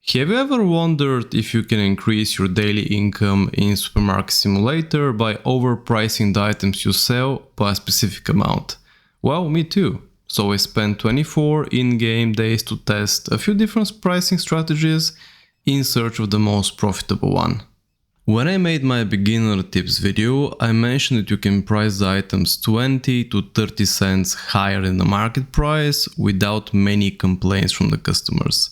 Have you ever wondered if you can increase your daily income in Supermarket Simulator by overpricing the items you sell by a specific amount? Well, me too. So I spent 24 in-game days to test a few different pricing strategies in search of the most profitable one. When I made my beginner tips video, I mentioned that you can price the items 20 to 30 cents higher than the market price without many complaints from the customers.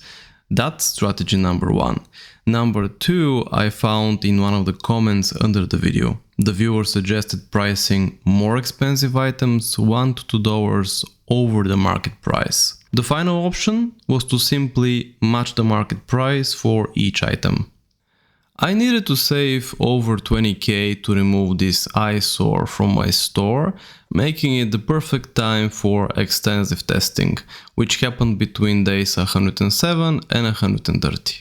That's strategy number one. Number two, I found in one of the comments under the video. The viewer suggested pricing more expensive items $1 to $2 over the market price. The final option was to simply match the market price for each item. I needed to save over 20k to remove this eyesore from my store, making it the perfect time for extensive testing, which happened between days 107 and 130.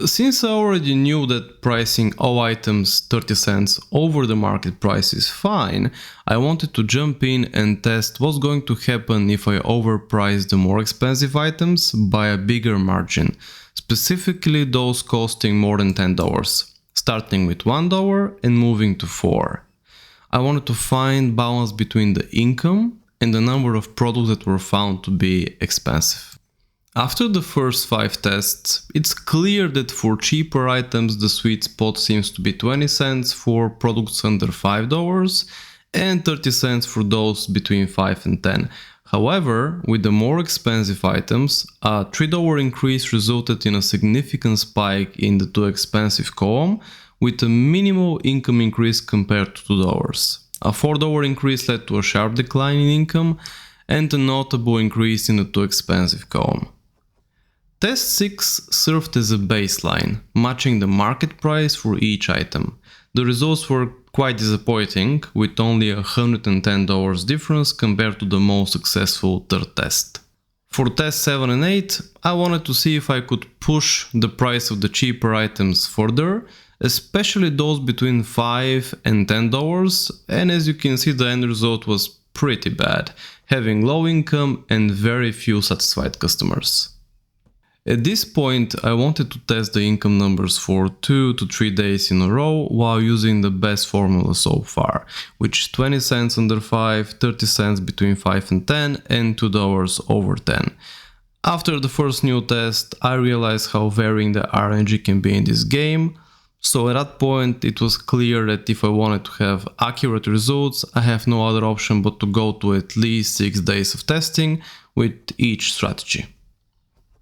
Since I already knew that pricing all items 30 cents over the market price is fine, I wanted to jump in and test what's going to happen if I overprice the more expensive items by a bigger margin, specifically those costing more than $10, starting with $1 and moving to $4. I wanted to find balance between the income and the number of products that were found to be expensive. After the first 5 tests, it's clear that for cheaper items the sweet spot seems to be 20 cents for products under $5 and 30 cents for those between 5 and 10. However, with the more expensive items, a $3 increase resulted in a significant spike in the too expensive column, with a minimal income increase compared to $2. A $4 increase led to a sharp decline in income and a notable increase in the too expensive column. Test 6 served as a baseline, matching the market price for each item. The results were quite disappointing, with only a $110 difference compared to the most successful third test. For test 7 and 8, I wanted to see if I could push the price of the cheaper items further, especially those between $5 and $10, and as you can see, the end result was pretty bad, having low income and very few satisfied customers. At this point, I wanted to test the income numbers for 2 to 3 days in a row while using the best formula so far, which is 20 cents under 5, 30 cents between 5 and 10, and $2 over 10. After the first new test, I realized how varying the RNG can be in this game, so at that point it was clear that if I wanted to have accurate results, I have no other option but to go to at least 6 days of testing with each strategy.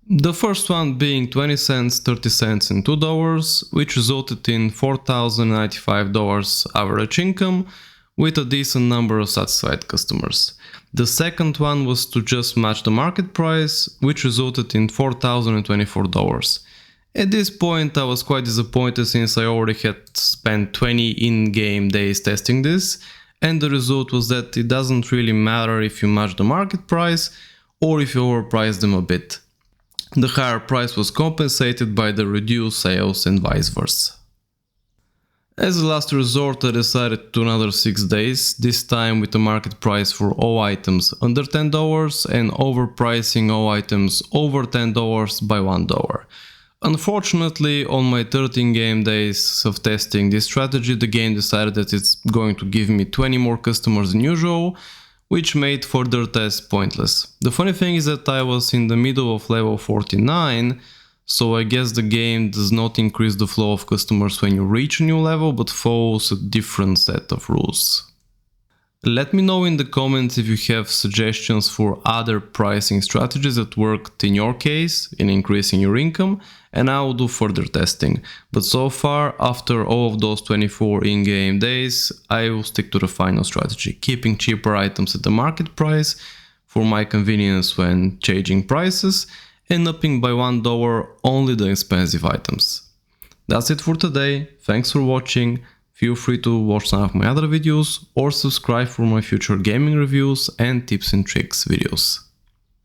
The first one being 20 cents, 30 cents and $2, which resulted in $4,095 average income with a decent number of satisfied customers. The second one was to just match the market price, which resulted in $4,024. At this point I was quite disappointed since I already had spent 20 in-game days testing this, and the result was that it doesn't really matter if you match the market price or if you overprice them a bit. The higher price was compensated by the reduced sales and vice versa. As a last resort, I decided to another 6 days, this time with a market price for all items under $10 and overpricing all items over $10 by $1. Unfortunately, on my 13 game days of testing this strategy, the game decided that it's going to give me 20 more customers than usual, which made further tests pointless. The funny thing is that I was in the middle of level 49, so I guess the game does not increase the flow of customers when you reach a new level, but follows a different set of rules. Let me know in the comments if you have suggestions for other pricing strategies that worked in your case in increasing your income, and I will do further testing. But so far, after all of those 24 in-game days, I will stick to the final strategy, keeping cheaper items at the market price for my convenience when changing prices, and upping by $1 only the expensive items. That's it for today. Thanks for watching. Feel free to watch some of my other videos or subscribe for my future gaming reviews and tips and tricks videos.